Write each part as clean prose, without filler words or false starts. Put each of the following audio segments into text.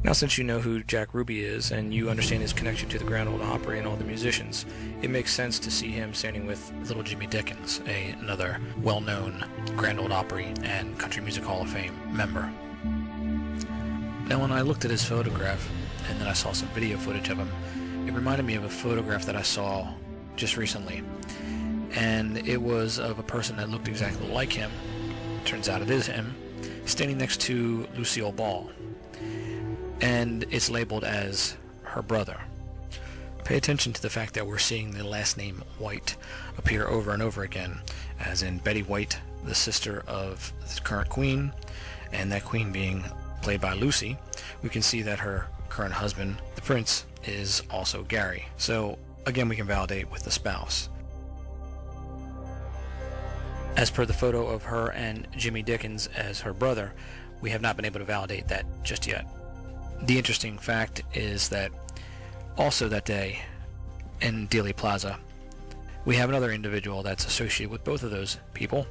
Now, since you know who Jack Ruby is and you understand his connection to the Grand Ole Opry and all the musicians, it makes sense to see him standing with little Jimmy Dickens, another well-known Grand Ole Opry and Country Music Hall of Fame member. Now, when I looked at his photograph and then I saw some video footage of him, it reminded me of a photograph that I saw just recently. And it was of a person that looked exactly like him, turns out it is him, standing next to Lucille Ball. And it's labeled as her brother. Pay attention to the fact that we're seeing the last name White appear over and over again, as in Betty White, the sister of the current queen, and that queen being played by Lucy. We can see that her current husband, the prince, is also Gary. So again, we can validate with the spouse. As per the photo of her and Jimmy Dickens as her brother, we have not been able to validate that just yet. The interesting fact is that also that day in Dealey Plaza, we have another individual that's associated with both of those people.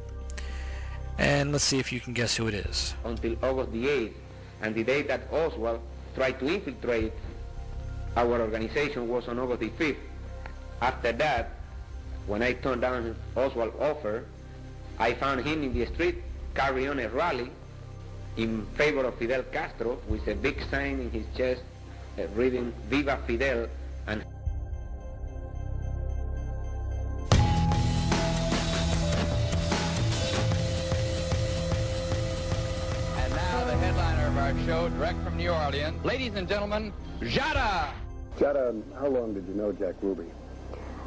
And let's see if you can guess who it is. Until August the 8th, and the day that Oswald tried to infiltrate our organization was on August the 5th. After that, when I turned down Oswald's offer, I found him in the street carrying on a rally in favor of Fidel Castro with a big sign in his chest reading Viva Fidel. And now the headliner of our show, direct from New Orleans. Ladies and gentlemen, Jada! Jada, how long did you know Jack Ruby?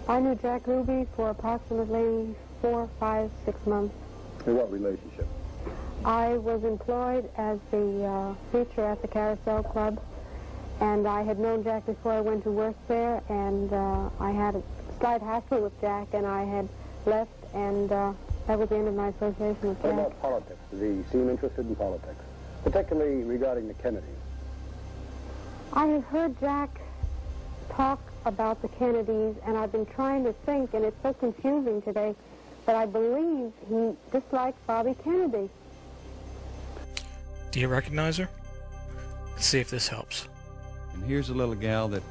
I knew Jack Ruby for approximately 4, 5, 6 months. In what relationship? I was employed as the preacher at the Carousel Club, and I had known Jack before I went to work there, and I had a slight hassle with Jack, and I had left, and that was the end of my association with Jack. What about politics? Did he seem interested in politics, particularly regarding the Kennedys? I have heard Jack talk about the Kennedys, and I've been trying to think, and it's so confusing today, but I believe he disliked Bobby Kennedy. Do you recognize her? Let's see if this helps. And here's a little gal that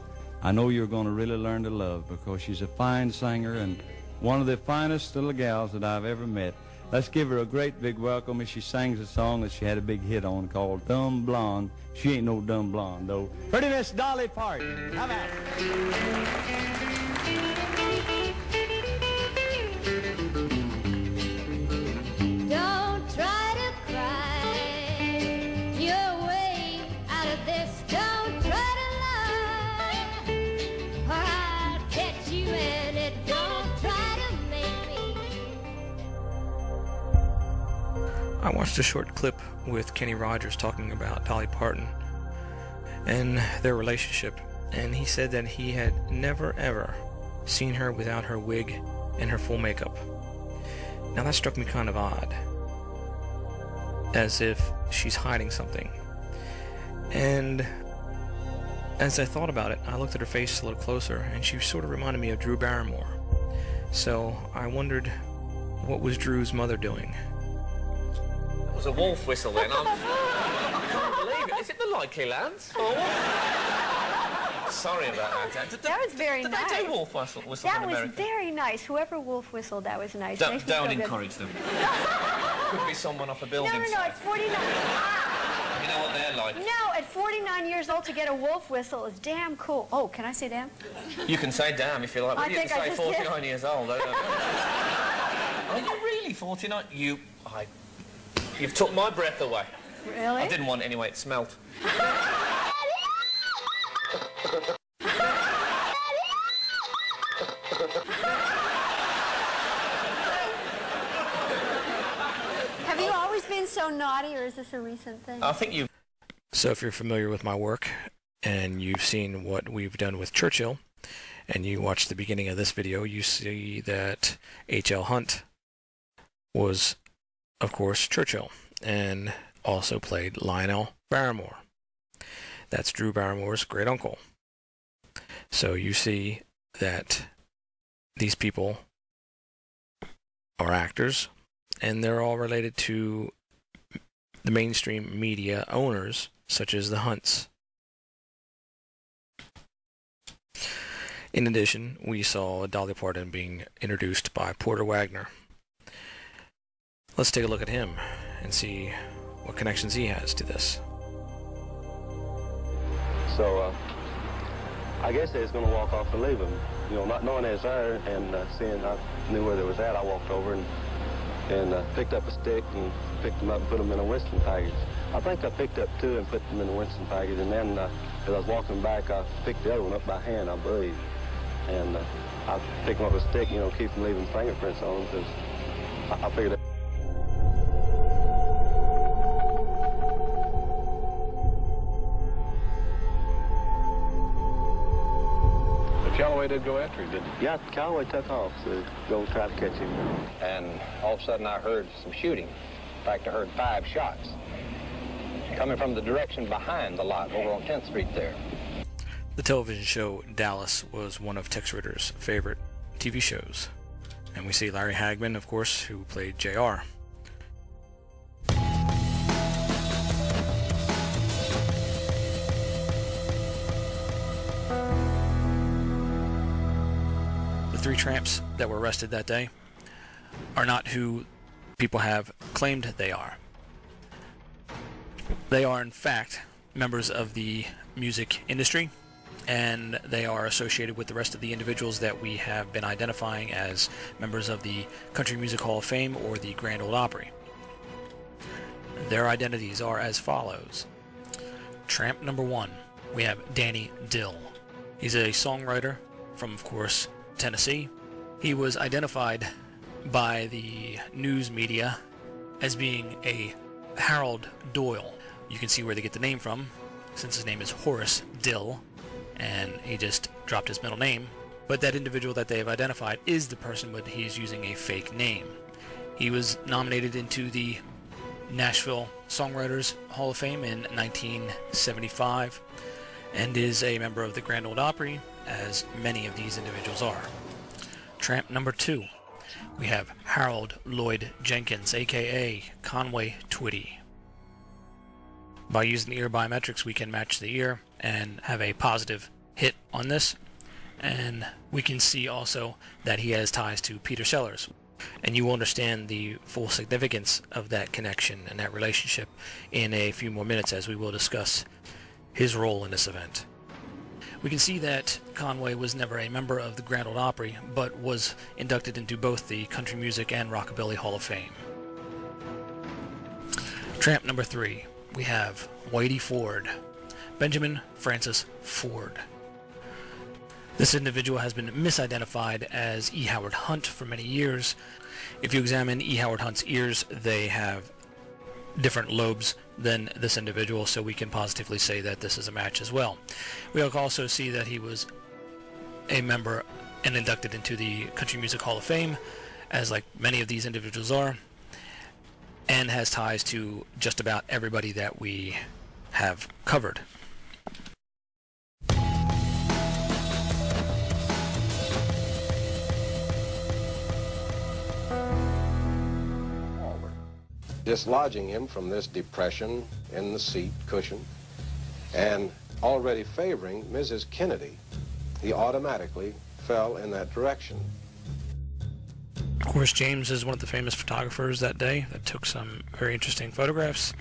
I know you're going to really learn to love, because she's a fine singer and one of the finest little gals that I've ever met. Let's give her a great big welcome as she sings a song that she had a big hit on called Dumb Blonde. She ain't no dumb blonde, though. Pretty Miss Dolly Parton. How about it? I watched a short clip with Kenny Rogers talking about Dolly Parton and their relationship, and he said that he had never ever seen her without her wig and her full makeup. Now that struck me kind of odd, as if she's hiding something. And as I thought about it, I looked at her face a little closer, and she sort of reminded me of Drew Barrymore. So I wondered, what was Drew's mother doing? It was a wolf whistle then. I can't believe it. Is it the Likely Lads? Oh. Sorry about that. That was very nice. Did they do wolf whistles in That America? was very nice. Whoever wolf whistled, that was nice. Don't encourage them. Could be someone off a building No, site. it's 49. You know what they're like. No, at 49 years old to get a wolf whistle is damn cool. Oh, can I say damn? You can say damn if you like, but you can think I say just 49 years old. Are you really 49? You've took my breath away. Really? I didn't want it anyway, it smelt. Have you always been so naughty, or is this a recent thing? I think you... So if you're familiar with my work, and you've seen what we've done with Churchill, and you watch the beginning of this video, you see that H.L. Hunt was, of course, Churchill, and also played Lionel Barrymore. That's Drew Barrymore's great uncle. So you see that these people are actors, and they're all related to the mainstream media owners, such as the Hunts. In addition, we saw Dolly Parton being introduced by Porter Wagner. Let's take a look at him and see what connections he has to this. So, I guess they was going to walk off and leave him. You know, not knowing they was there and seeing I knew where they was at, I walked over and picked up a stick and picked them up and put them in a Winston package. I think I picked up two and put them in a Winston package, and then as I was walking back, I picked the other one up by hand, I believe. And I picked them up with a stick, you know, keep them leaving fingerprints on them, because I figured that. Calloway did go after him, didn't he? Yeah, Calloway took off to go try to catch him. And all of a sudden I heard some shooting. In fact, I heard 5 shots coming from the direction behind the lot over on 10th Street there. The television show Dallas was one of Tex Ritter's favorite TV shows. And we see Larry Hagman, of course, who played JR. The 3 tramps that were arrested that day are not who people have claimed they are. They are, in fact, members of the music industry, and they are associated with the rest of the individuals that we have been identifying as members of the Country Music Hall of Fame or the Grand Ole Opry. Their identities are as follows. Tramp number 1, we have Danny Dill. He's a songwriter from, of course, Tennessee. He was identified by the news media as being a Harold Doyle. You can see where they get the name from, since his name is Horace Dill, and he just dropped his middle name. But that individual that they have identified is the person, but he's using a fake name. He was nominated into the Nashville Songwriters Hall of Fame in 1975 and is a member of the Grand Ole Opry, as many of these individuals are. Tramp number 2, we have Harold Lloyd Jenkins, aka Conway Twitty. By using the ear biometrics, we can match the ear and have a positive hit on this, and we can see also that he has ties to Peter Sellers, and you will understand the full significance of that connection and that relationship in a few more minutes as we will discuss his role in this event. We can see that Conway was never a member of the Grand Ole Opry, but was inducted into both the Country Music and Rockabilly Hall of Fame. Tramp number 3, we have Whitey Ford, Benjamin Francis Ford. This individual has been misidentified as E. Howard Hunt for many years. If you examine E. Howard Hunt's ears, they have different lobes than this individual, so we can positively say that this is a match as well. We also see that he was a member and inducted into the Country Music Hall of Fame, as like many of these individuals are, and has ties to just about everybody that we have covered. Dislodging him from this depression in the seat cushion and already favoring Mrs. Kennedy, he automatically fell in that direction. Of course, James is one of the famous photographers that day that took some very interesting photographs,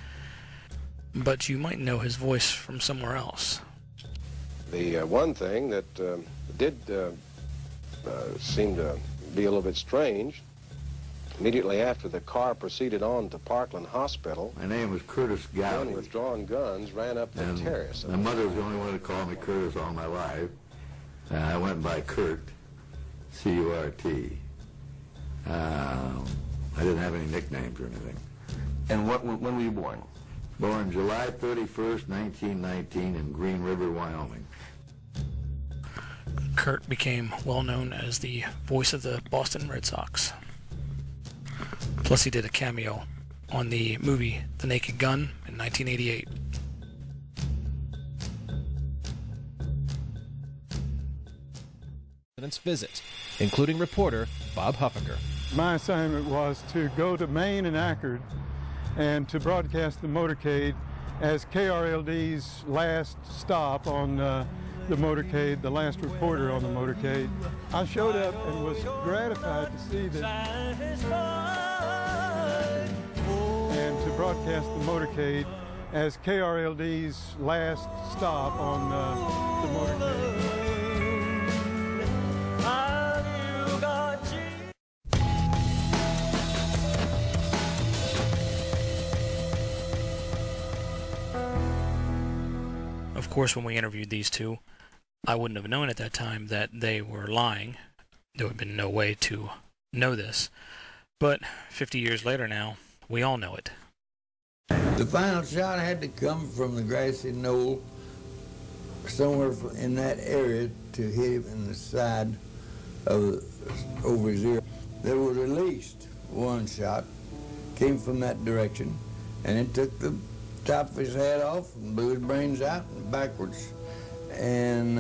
but you might know his voice from somewhere else. The one thing that did seem to be a little bit strange, immediately after the car proceeded on to Parkland Hospital, my name was Curtis Gowdy. men with drawn guns ran up the terrace. My mother was the only one to call me Curtis all my life. I went by Kurt, C-U-R-T. I didn't have any nicknames or anything. And when were you born? Born July 31st, 1919 in Green River, Wyoming. Kurt became well known as the voice of the Boston Red Sox. Plus he did a cameo on the movie The Naked Gun in 1988. Visit, including reporter Bob Huffaker. My assignment was to go to Maine and Acard and to broadcast the motorcade as KRLD's last stop on the motorcade, the last reporter on the motorcade. I showed up and was gratified to see that and to broadcast the motorcade as KRLD's last stop on the motorcade. Of course, when we interviewed these two, I wouldn't have known at that time that they were lying. There would have been no way to know this. But 50 years later now, we all know it. The final shot had to come from the grassy knoll somewhere in that area to hit him in the side of over his ear. There was at least one shot, came from that direction, and it took the top of his head off and blew his brains out and backwards. And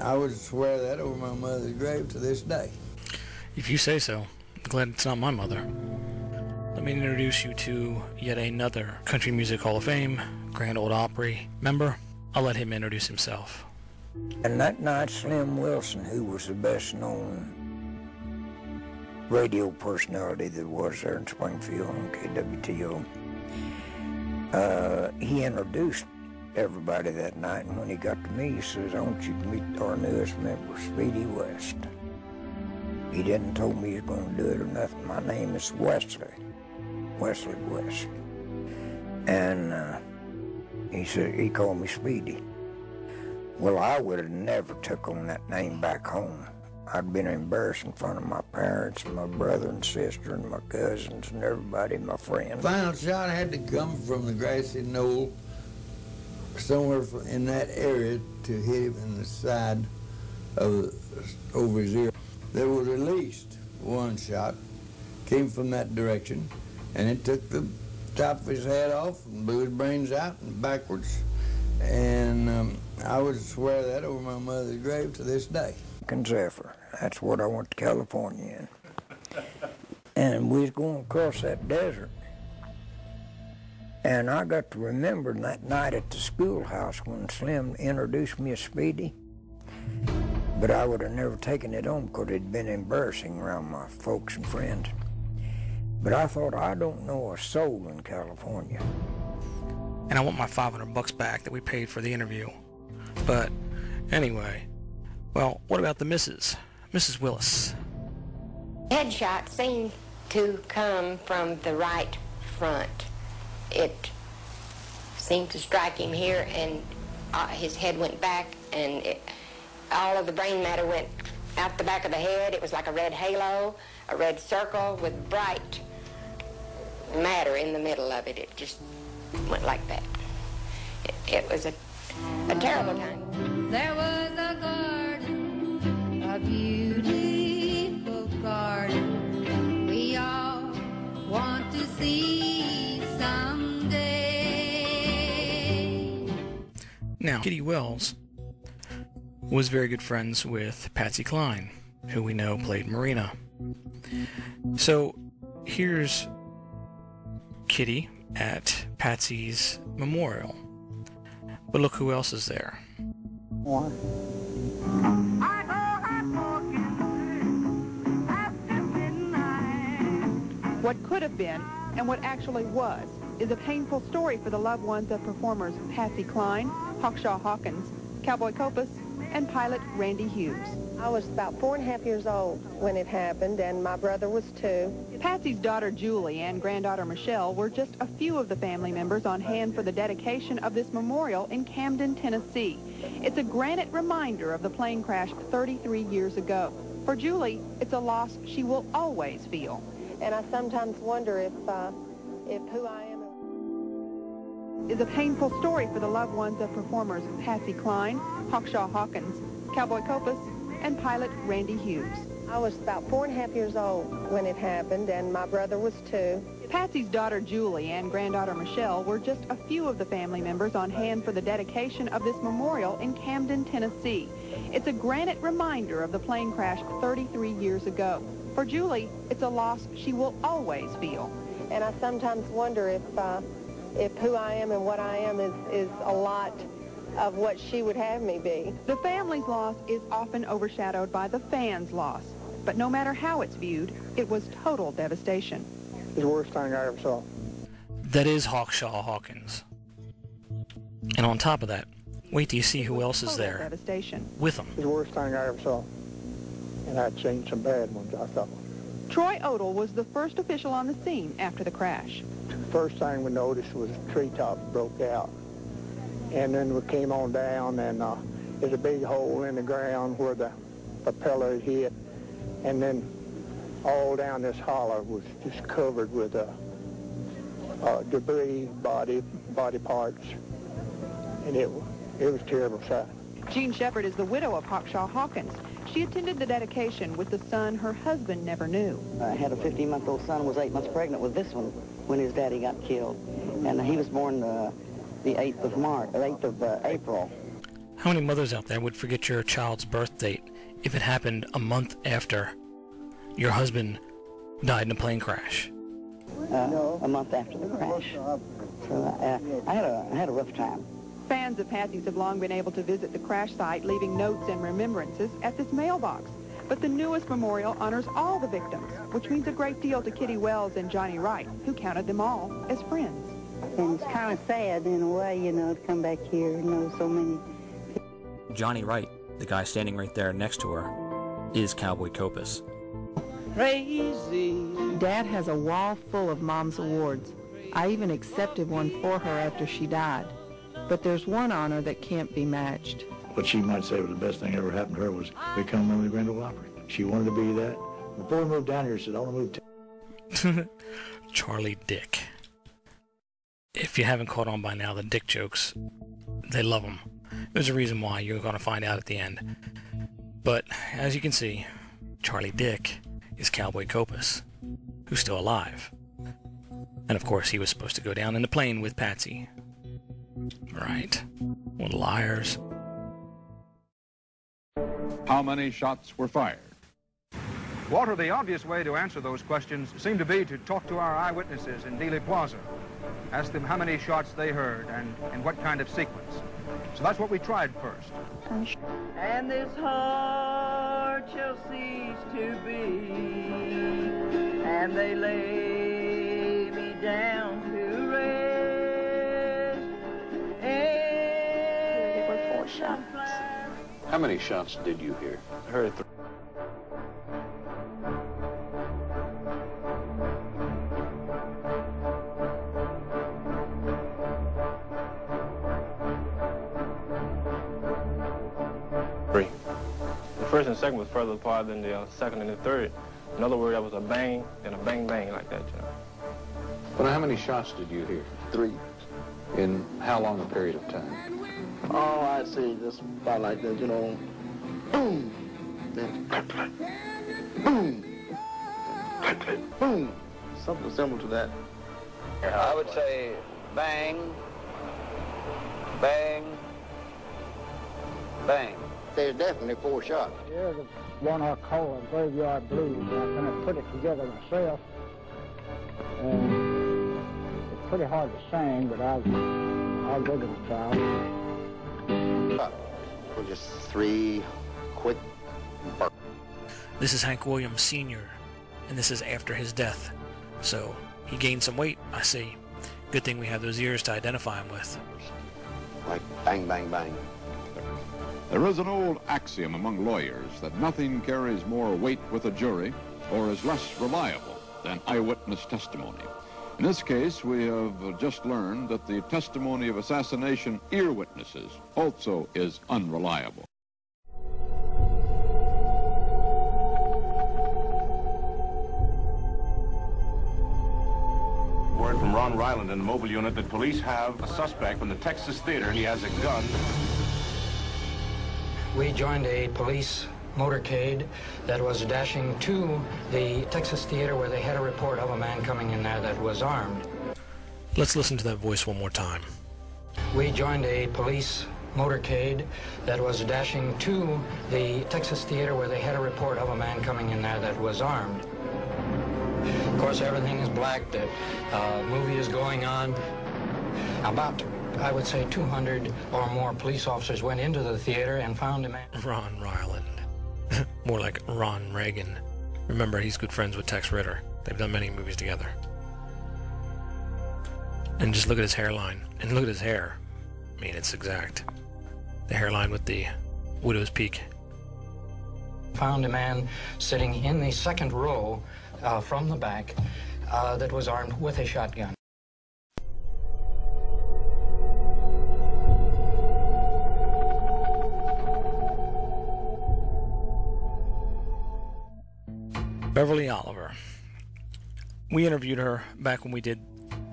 I would swear that over my mother's grave to this day. If you say so. I'm glad it's not my mother. Let me introduce you to yet another Country Music Hall of Fame, Grand Ole Opry member. I'll let him introduce himself. And that night, Slim Wilson, who was the best known radio personality there was there in Springfield on KWTO, he introduced everybody that night, and when he got to me, he says, "I want you to meet our newest member, Speedy West." He didn't tell me he was going to do it or nothing. My name is Wesley West. And he said, he called me Speedy. Well, I would have never took on that name back home. I'd been embarrassed in front of my parents and my brother and sister and my cousins and everybody, my friends. Final shot had to come from the grassy knoll somewhere in that area to hit him in the side of over his ear. There was at least one shot, came from that direction, and it took the top of his head off and blew his brains out and backwards. And I would swear that over my mother's grave to this day. Zephyr. That's what I went to California in. And we was going across that desert. And I got to remember that night at the schoolhouse when Slim introduced me as Speedy. But I would have never taken it on because it'd been embarrassing around my folks and friends. But I thought, I don't know a soul in California. And I want my $500 back that we paid for the interview. But anyway, well, what about the Mrs. Willis? Headshot seemed to come from the right front. It seemed to strike him here, and his head went back, and all of the brain matter went out the back of the head. It was like a red halo, a red circle with bright matter in the middle of it. It just went like that. It was a terrible time. There was a garden, a beautiful garden, we all want to see someday. Now, Kitty Wells was very good friends with Patsy Cline, who we know played Marina. So here's Kitty at Patsy's memorial. But look who else is there. What could have been, and what actually was, is a painful story for the loved ones of performers Patsy Cline, Hawkshaw Hawkins, Cowboy Copas, and pilot Randy Hughes. I was about 4.5 years old when it happened, and my brother was 2. Patsy's daughter Julie and granddaughter Michelle were just a few of the family members on hand for the dedication of this memorial in Camden, Tennessee. It's a granite reminder of the plane crash 33 years ago. For Julie, it's a loss she will always feel. And I sometimes wonder if who I am is a painful story for the loved ones of performers Patsy Cline, Hawkshaw Hawkins, Cowboy Copas, and pilot Randy Hughes. I was about 4.5 years old when it happened, and my brother was 2. Patsy's daughter Julie and granddaughter Michelle were just a few of the family members on hand for the dedication of this memorial in Camden, Tennessee. It's a granite reminder of the plane crash 33 years ago. For Julie, it's a loss she will always feel. And I sometimes wonder if who I am and what I am is a lot of what she would have me be. The family's loss is often overshadowed by the fans' loss. But no matter how it's viewed, it was total devastation. It's the worst thing I ever saw. That is Hawkshaw Hawkins. And on top of that, wait till you see who else is there with him. It's the worst thing I ever saw. And I'd seen some bad ones, I thought. Troy Odell was the first official on the scene after the crash. First thing we noticed was treetops broke out. And then we came on down, and there's a big hole in the ground where the propeller had hit. And then all down this hollow was just covered with debris, body parts. And it was a terrible sight. Jean Shepard is the widow of Hawkshaw Hawkins. She attended the dedication with the son her husband never knew. I had a 15-month-old son, was 8 months pregnant with this one when his daddy got killed. And he was born the 8th of April. How many mothers out there would forget your child's birth date if it happened a month after your husband died in a plane crash? A month after the crash. So I had a rough time. Fans of Patsy's have long been able to visit the crash site, leaving notes and remembrances at this mailbox. But the newest memorial honors all the victims, which means a great deal to Kitty Wells and Johnny Wright, who counted them all as friends. And it's kind of sad in a way, you know, to come back here and know so many people. Johnny Wright, the guy standing right there next to her, is Cowboy Copus. Crazy. Dad has a wall full of Mom's awards. I even accepted one for her after she died. But there's one honor that can't be matched. What she might say was the best thing ever happened to her was become a member of the Grand Ole Opry. She wanted to be that. Before we moved down here, she said, I want to move to... Charlie Dick. If you haven't caught on by now, the Dick jokes, they love them. There's a reason why you're going to find out at the end. But, as you can see, Charlie Dick is Cowboy Copus, who's still alive. And of course, he was supposed to go down in the plane with Patsy. Right. Well, liars. How many shots were fired? Walter, the obvious way to answer those questions seemed to be to talk to our eyewitnesses in Dealey Plaza. Ask them how many shots they heard and in what kind of sequence. So that's what we tried first. And this heart shall cease to beat, and they lay me down to rest. There were 4 shots. How many shots did you hear? I heard 3. The first and second was further apart than the second and the third. In other words, that was a bang and a bang bang like that, you know. Well, how many shots did you hear? 3. In how long a period of time? Oh, I'd say just about like that, you know. Boom! Then boom! Boom! Something similar to that. I would say bang, bang, bang. There's definitely 4 shots. Yeah, the one I call a graveyard blues. I kind of put it together myself. And it's pretty hard to sing, but I'll give it a try. Well, just 3 quick bursts. This is Hank Williams Sr., and this is after his death. So, he gained some weight, I see. Good thing we have those ears to identify him with. Like bang, bang, bang. There is an old axiom among lawyers that nothing carries more weight with a jury or is less reliable than eyewitness testimony. In this case, we have just learned that the testimony of assassination ear witnesses also is unreliable. Word from Ron Ryland in the mobile unit that police have a suspect from the Texas Theater. He has a gun. We joined a police motorcade that was dashing to the Texas Theater where they had a report of a man coming in there that was armed. Let's listen to that voice one more time. We joined a police motorcade that was dashing to the Texas Theater where they had a report of a man coming in there that was armed. Of course, everything is black. The movie is going on. About I would say 200 or more police officers went into the theater and found a man. Ron Ryland. More like Ron Reagan. Remember, he's good friends with Tex Ritter. They've done many movies together. And just look at his hairline. And look at his hair. I mean, it's exact. The hairline with the widow's peak. Found a man sitting in the second row from the back that was armed with a shotgun. Beverly Oliver. We interviewed her back when we did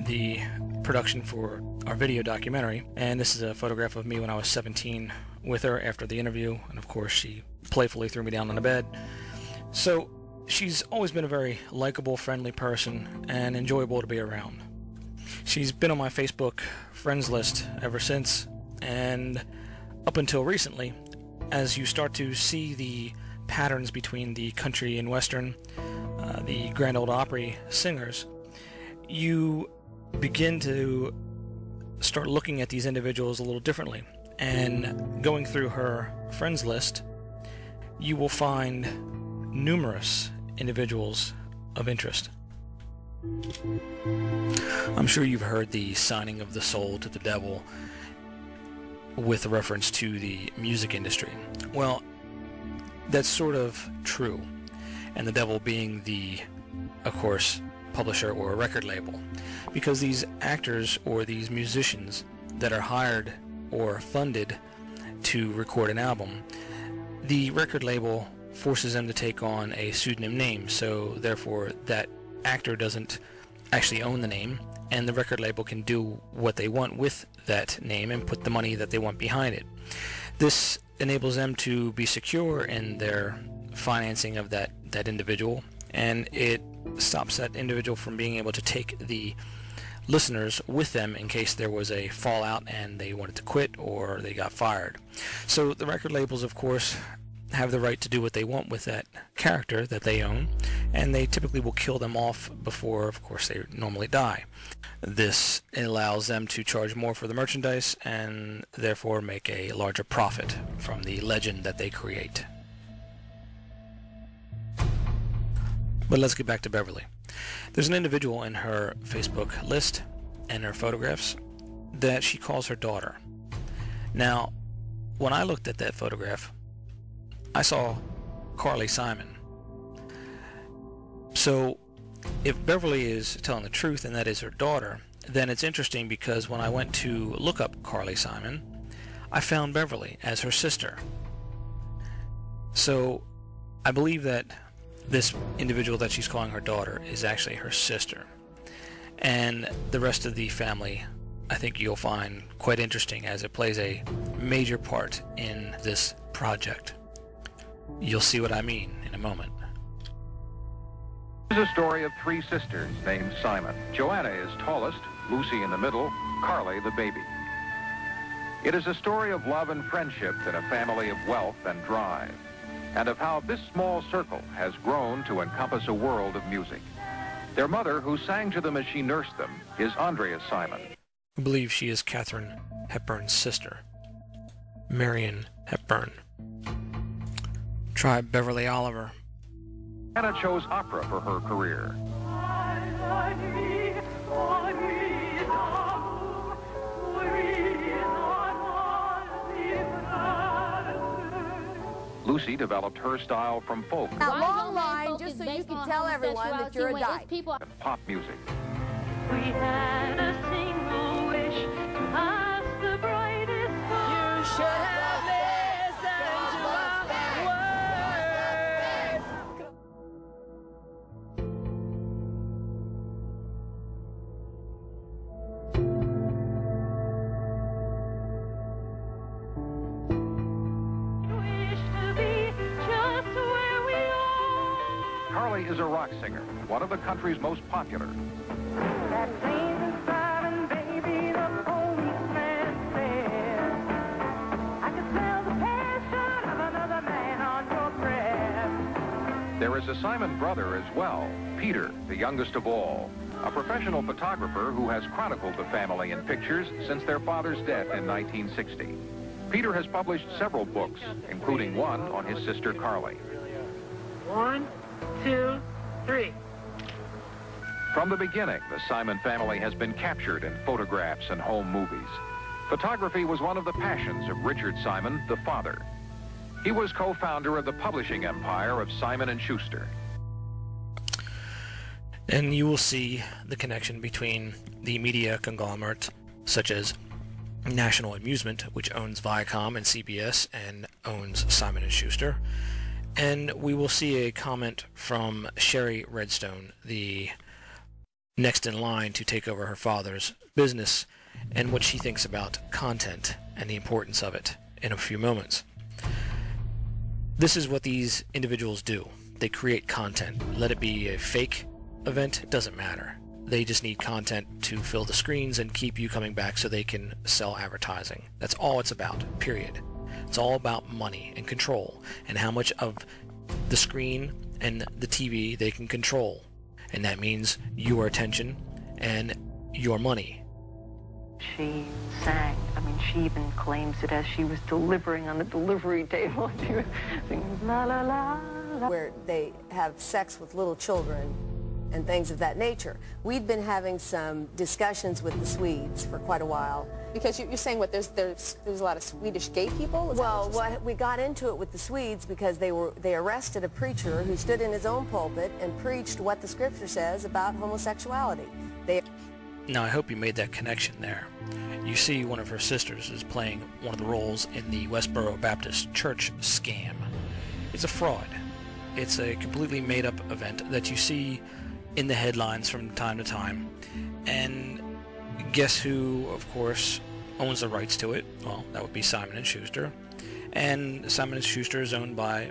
the production for our video documentary, and this is a photograph of me when I was 17 with her after the interview, and of course she playfully threw me down on the bed. So she's always been a very likable, friendly person and enjoyable to be around. She's been on my Facebook friends list ever since, and up until recently, as you start to see the patterns between the country and western, the Grand Ole Opry singers, you begin to start looking at these individuals a little differently. And going through her friends list, you will find numerous individuals of interest. I'm sure you've heard the signing of the soul to the devil with reference to the music industry. Well, that's sort of true, and the devil being the, of course, publisher or a record label, because these actors or these musicians that are hired or funded to record an album, the record label forces them to take on a pseudonym name, so therefore that actor doesn't actually own the name, and the record label can do what they want with that name and put the money that they want behind it. This enables them to be secure in their financing of that individual, and it stops that individual from being able to take the listeners with them in case there was a fallout and they wanted to quit or they got fired. So the record labels, of course, have the right to do what they want with that character that they own, and they typically will kill them off before, of course, they normally die. This allows them to charge more for the merchandise and therefore make a larger profit from the legend that they create. But let's get back to Beverly. There's an individual in her Facebook list and her photographs that she calls her daughter. Now, when I looked at that photograph, I saw Carly Simon. So if Beverly is telling the truth and that is her daughter, then it's interesting because when I went to look up Carly Simon, I found Beverly as her sister. So I believe that this individual that she's calling her daughter is actually her sister. And the rest of the family, I think you'll find quite interesting as it plays a major part in this project. You'll see what I mean in a moment. This is a story of three sisters named Simon. Joanna is tallest, Lucy in the middle, Carly the baby. It is a story of love and friendship in a family of wealth and drive, and of how this small circle has grown to encompass a world of music. Their mother, who sang to them as she nursed them, is Andrea Simon. I believe she is Katharine Hepburn's sister, Marion Hepburn. Try Beverly Oliver. Anna chose opera for her career. Lucy developed her style from folk A long line just so you can tell everyone that you're a dyke. and pop music. We had a single wish to ask the brightest star. You should have listened to our words. Wish to be just where we are. Carly is a rock singer, one of the country's most popular. That same silent baby, the policeman said, I could smell the passion of another man on your breath. There is a Simon brother as well, Peter, the youngest of all. a professional photographer who has chronicled the family in pictures since their father's death in 1960. Peter has published several books, including one on his sister Carly. 1, 2, 3. From the beginning, the Simon family has been captured in photographs and home movies. Photography was one of the passions of Richard Simon, the father. He was co-founder of the publishing empire of Simon & Schuster. And you will see the connection between the media conglomerate, such as National Amusement, which owns Viacom and CBS and owns Simon & Schuster. And we will see a comment from Sherry Redstone, the next in line to take over her father's business, and what she thinks about content and the importance of it in a few moments. This is what these individuals do. They create content. Let it be a fake event, it doesn't matter. They just need content to fill the screens and keep you coming back so they can sell advertising. That's all it's about, period. It's all about money and control and how much of the screen and the TV they can control. And that means your attention and your money. She sang. I mean, she even claims it as she was delivering on the delivery table. She was singing la la la la. Where they have sex with little children and things of that nature. We'd been having some discussions with the Swedes for quite a while. Because you're saying what, there's a lot of Swedish gay people? Well, we got into it with the Swedes because they arrested a preacher who stood in his own pulpit and preached what the scripture says about homosexuality. Now I hope you made that connection there. You see one of her sisters is playing one of the roles in the Westboro Baptist Church scam. It's a fraud. It's a completely made-up event that you see in the headlines from time to time. And guess who, of course, owns the rights to it? Well, that would be Simon & Schuster. And Simon & Schuster is owned by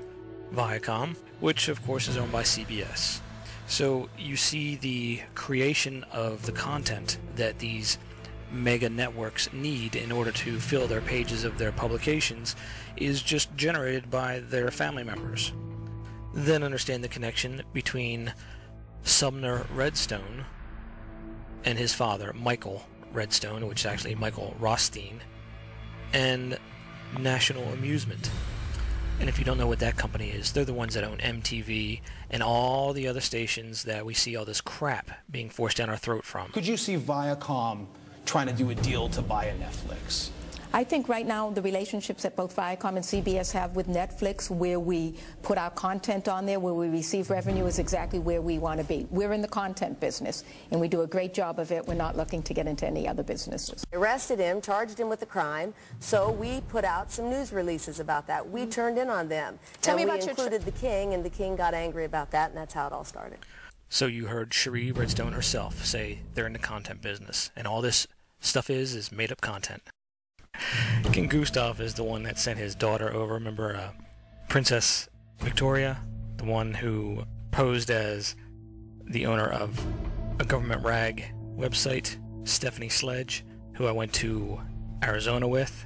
Viacom, which of course is owned by CBS. So you see the creation of the content that these mega networks need in order to fill their pages of their publications is just generated by their family members. Then understand the connection between Sumner Redstone and his father, Michael Redstone, which is actually Michael Rothstein, and National Amusement. And if you don't know what that company is, they're the ones that own MTV and all the other stations that we see all this crap being forced down our throat from. Could you see Viacom trying to do a deal to buy a Netflix? I think right now the relationships that both Viacom and CBS have with Netflix, where we put our content on there, where we receive revenue, is exactly where we want to be. We're in the content business, and we do a great job of it. We're not looking to get into any other businesses. Arrested him, charged him with a crime, so we put out some news releases about that. We turned in on them. Tell me about we included the king, and the king got angry about that, and that's how it all started. So you heard Cherie Redstone herself say they're in the content business, and all this stuff is made-up content. King Gustav is the one that sent his daughter over. Remember Princess Victoria, the one who posed as the owner of a government rag website, Stephanie Sledge, who I went to Arizona with,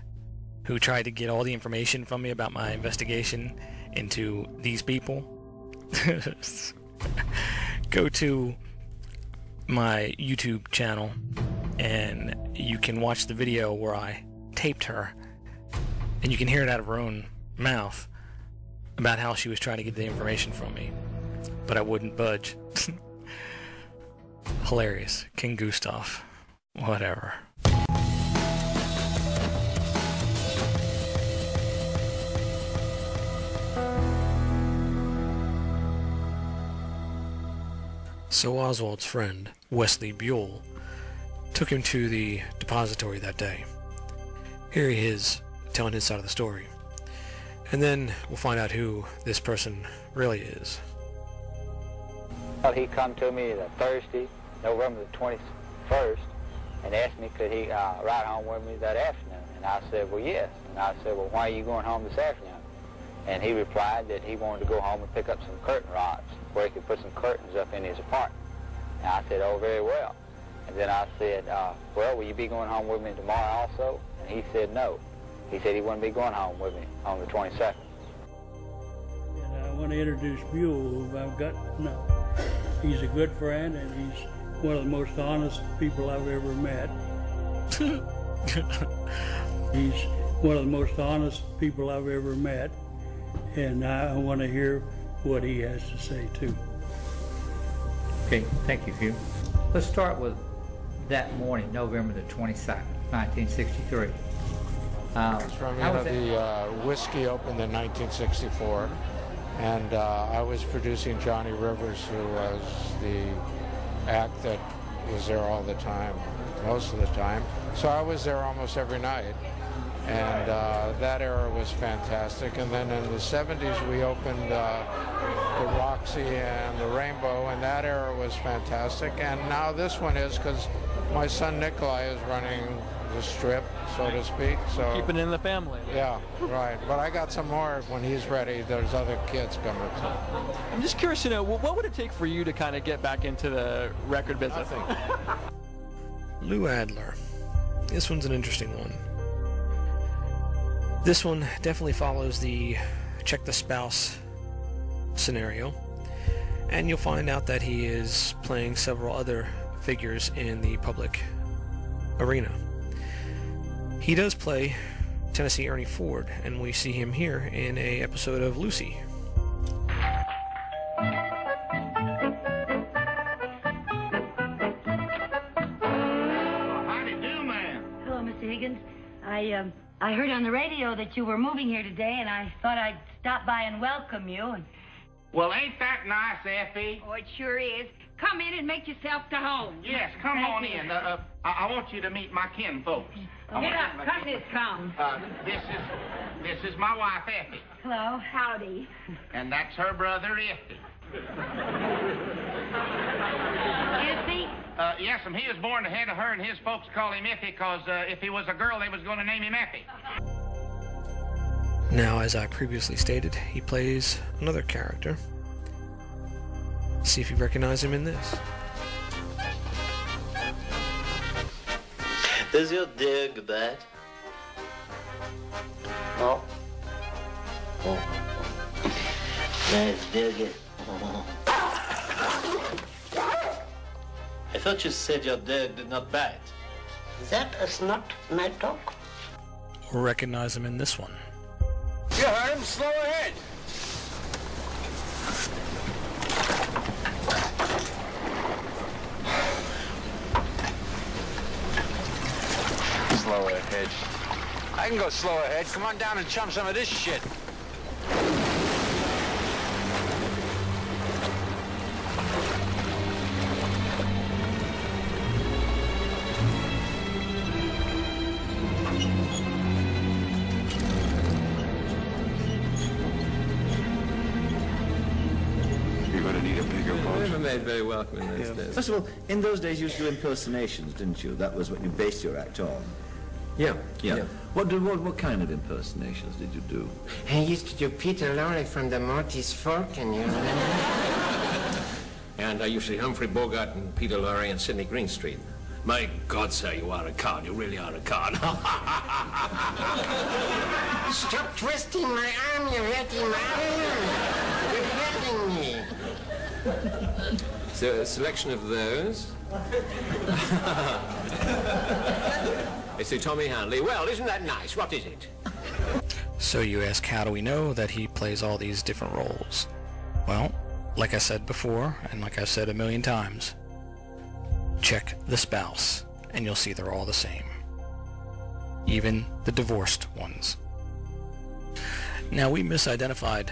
who tried to get all the information from me about my investigation into these people. Go to my YouTube channel and you can watch the video where I taped her, and you can hear it out of her own mouth about how she was trying to get the information from me, but I wouldn't budge. Hilarious. King Gustav. Whatever. So Oswald's friend, Wesley Buell, took him to the depository that day. Here he is, telling his side of the story. And then we'll find out who this person really is. Well, he come to me Thursday, November the 21st, and asked me could he ride home with me that afternoon. And I said, well, yes. And I said, well, why are you going home this afternoon? And he replied that he wanted to go home and pick up some curtain rods where he could put some curtains up in his apartment. And I said, oh, very well. And then I said, well, will you be going home with me tomorrow also? And he said no. He said he wouldn't be going home with me on the 22nd. And I want to introduce Buell, who I've got to know. He's a good friend, and he's one of the most honest people I've ever met. He's one of the most honest people I've ever met, and I want to hear what he has to say too. Okay, thank you, Hugh. Let's start with that morning, November the 22nd, 1963. The whiskey opened in 1964, and I was producing Johnny Rivers, who was the act that was there all the time, most of the time. So I was there almost every night, and that era was fantastic. And then in the 70s, we opened the Roxy and the Rainbow, and that era was fantastic. And now this one is, because my son Nikolai is running the strip, so to speak. So keeping it in the family. Yeah, right. But I got some more when he's ready. There's other kids coming. So. I'm just curious to know, what would it take for you to kind of get back into the record business? Lou Adler. This one's an interesting one. This one definitely follows the check the spouse scenario, and you'll find out that he is playing several other figures in the public arena. He does play Tennessee Ernie Ford, and we see him here in an episode of Lucy. Hello, Mr. Higgins. I heard on the radio that you were moving here today, and I thought I'd stop by and welcome you. And well, ain't that nice, Effie? oh, it sure is. Come in and make yourself to home. Yes, come Thank on you. in. I want you to meet my kinfolks. Get up, cut this come. This is my wife, Effie. Hello, howdy. And that's her brother, Effie. Effie? Yes, and he was born ahead of her, and his folks call him Effie because if he was a girl, they was going to name him Effie. Now, as I previously stated, he plays another character. See if you recognize him in this. Does your dig that? No. Oh. Let's dig it. I thought you said your dog did not bite. That is not my dog. Or recognize him in this one. You heard him. Slow ahead. Slow ahead. I can go slow ahead. Come on down and chum some of this shit. You're going to need a bigger boat. We were made very welcome in those days. First of all, in those days you used to do impersonations, didn't you? That was what you based your act on. Yeah. What kind of impersonations did you do? I used to do Peter Lorre from the Morty's Fork, and you remember? And I used to Humphrey Bogart and Peter Lorre and Sidney Greenstreet. My God, sir, you are a card. You really are a card. Stop twisting my arm, you're hurting my arm. You're hurting me. So a selection of those. I say Tommy Hanley. Well, isn't that nice? What is it? So you ask, how do we know that he plays all these different roles? Well, like I said before, and like I've said a million times, check the spouse, and you'll see they're all the same. Even the divorced ones. Now, we misidentified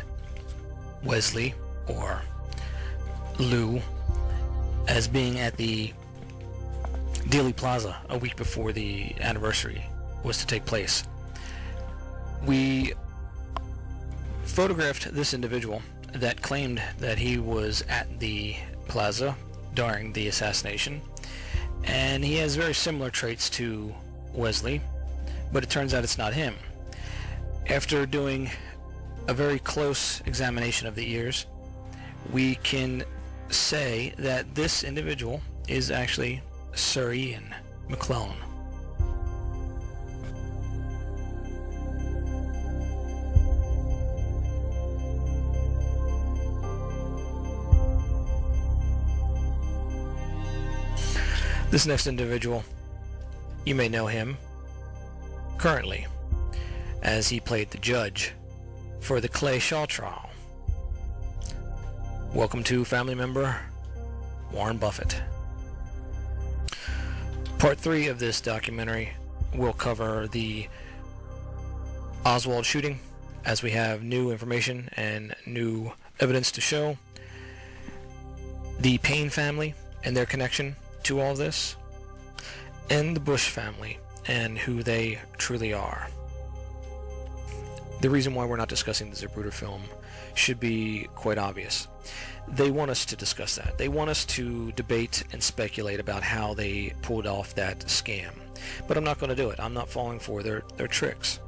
Wesley, or Lou, as being at the Dealey Plaza a week before the anniversary was to take place. We photographed this individual that claimed that he was at the plaza during the assassination, and he has very similar traits to Wesley, but it turns out it's not him. After doing a very close examination of the ears, we can say that this individual is actually Sir Ian McClellan. This next individual, you may know him currently as he played the judge for the Clay Shaw trial. Welcome to family member Warren Buffett. Part 3 of this documentary will cover the Oswald shooting, as we have new information and new evidence to show, the Payne family and their connection to all this, and the Bush family and who they truly are. The reason why we're not discussing the Zapruder film should be quite obvious. They want us to discuss that. They want us to debate and speculate about how they pulled off that scam. But I'm not going to do it. I'm not falling for their tricks.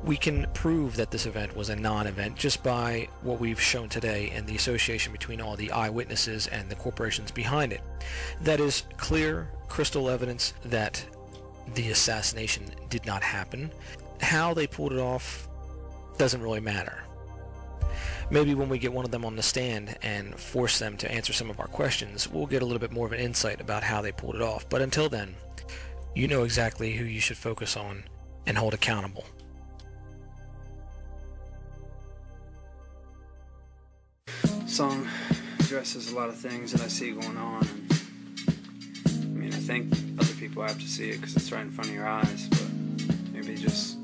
We can prove that this event was a non-event just by what we've shown today and the association between all the eyewitnesses and the corporations behind it. That is clear, crystal evidence that the assassination did not happen. How they pulled it off doesn't really matter. Maybe when we get one of them on the stand and force them to answer some of our questions, we'll get a little bit more of an insight about how they pulled it off. But until then, you know exactly who you should focus on and hold accountable. Song addresses a lot of things that I see going on. I mean, I think other people have to see it because it's right in front of your eyes, but maybe just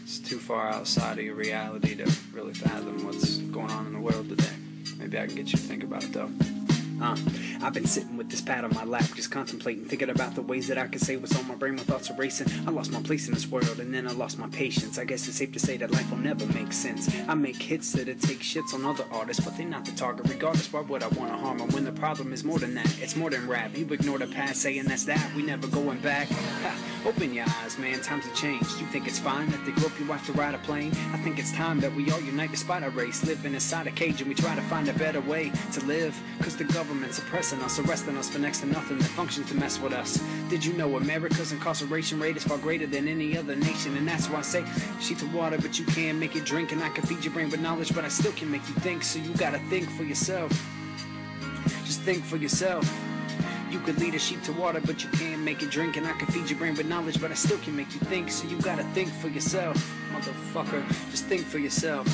it's too far outside of your reality to really fathom what's going on in the world today. Maybe I can get you to think about it, though. I've been sitting with this pad on my lap, just contemplating, thinking about the ways that I could say what's on my brain. My thoughts are racing. I lost my place in this world, and then I lost my patience. I guess it's safe to say that life will never make sense. I make hits that take shits on other artists, but they're not the target. Regardless, why would I want to harm them when the problem is more than that? It's more than rap. You ignore the past, saying that's that. We never going back. Ha, open your eyes, man. Times have changed. You think it's fine that they rope you off to ride a plane? I think it's time that we all unite despite our race, living inside a cage, and we try to find a better way to live. Cause the government's oppressing us, arresting us for next to nothing that functions to mess with us. Did you know America's incarceration rate is far greater than any other nation? And that's why I say, sheets of water, but you can't make it drink. And I can feed your brain with knowledge, but I still can make you think. So you gotta think for yourself. Just think for yourself. You could lead a sheep to water, but you can't make it drink. And I can feed your brain with knowledge, but I still can make you think. So you gotta think for yourself, motherfucker. Just think for yourself.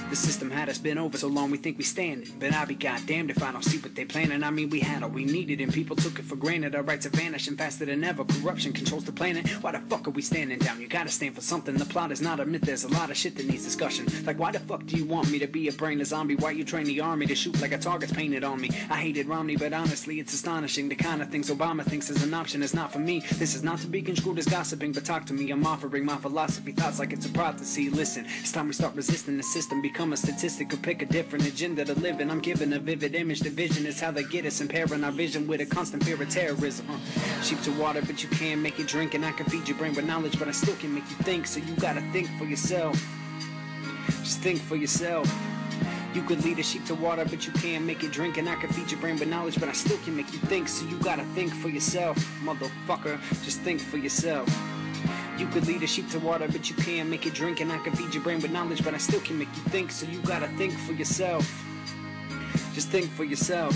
The system had us been over so long we think we standing, but I'll be goddamned if I don't see what they planning. I mean, we had all we needed and people took it for granted. Our rights are vanishing faster than ever. Corruption controls the planet. Why the fuck are we standing down? You gotta stand for something. The plot is not a myth. There's a lot of shit that needs discussion. Like, why the fuck do you want me to be a brainless zombie? Why you train the army to shoot like a target's painted on me? I hated Romney, but honestly it's astonishing. The kind of things Obama thinks is an option is not for me. This is not to be construed as gossiping, but talk to me. I'm offering my philosophy thoughts like it's a prophecy. Listen, it's time we start resisting the system. Become a statistic or pick a different agenda to live in. I'm giving a vivid image. The vision is how they get us, impairing our vision with a constant fear of terrorism. Sheep to water, but you can't make it drink. And I can feed your brain with knowledge, but I still can make you think. So you gotta think for yourself. Just think for yourself. You could lead a sheep to water, but you can't make it drink. And I can feed your brain with knowledge, but I still can make you think. So you gotta think for yourself, motherfucker. Just think for yourself. You could lead a sheep to water, but you can't make it drink. And I can feed your brain with knowledge, but I still can make you think. So you gotta think for yourself. Just think for yourself.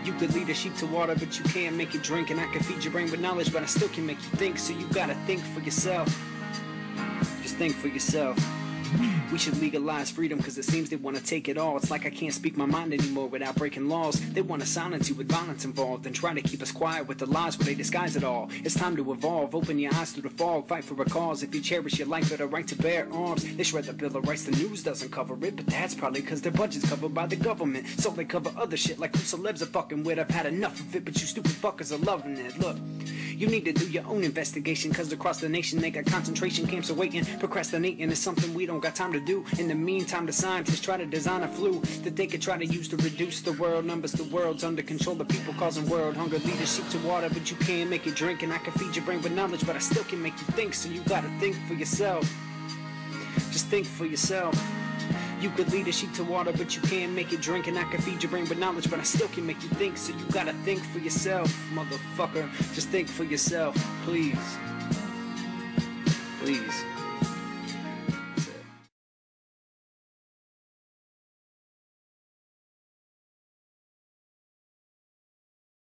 You could lead a sheep to water, but you can't make it drink. And I can feed your brain with knowledge, but I still can make you think. So you gotta think for yourself. Just think for yourself. We should legalize freedom because it seems they want to take it all. It's like I can't speak my mind anymore without breaking laws. They want to silence you with violence involved and try to keep us quiet with the lies where they disguise it all. It's time to evolve, open your eyes through the fog, fight for a cause. If you cherish your life, got a right to bear arms. They shred the Bill of Rights, the news doesn't cover it, but that's probably because their budget's covered by the government. So they cover other shit like who celebs are fucking with. I've had enough of it, but you stupid fuckers are loving it. Look, you need to do your own investigation, cause across the nation they got concentration camps awaiting. Procrastinating is something we don't got time to do. In the meantime, the scientists try to design a flu that they could try to use to reduce the world numbers. The world's under control, the people causing world hunger. Lead a sheep to water, but you can't make it drink. And I can feed your brain with knowledge, but I still can make you think. So you gotta think for yourself. Just think for yourself. You could lead a sheep to water, but you can't make it drink. And I can feed your brain with knowledge, but I still can make you think. So you gotta think for yourself, motherfucker. Just think for yourself, please. Please.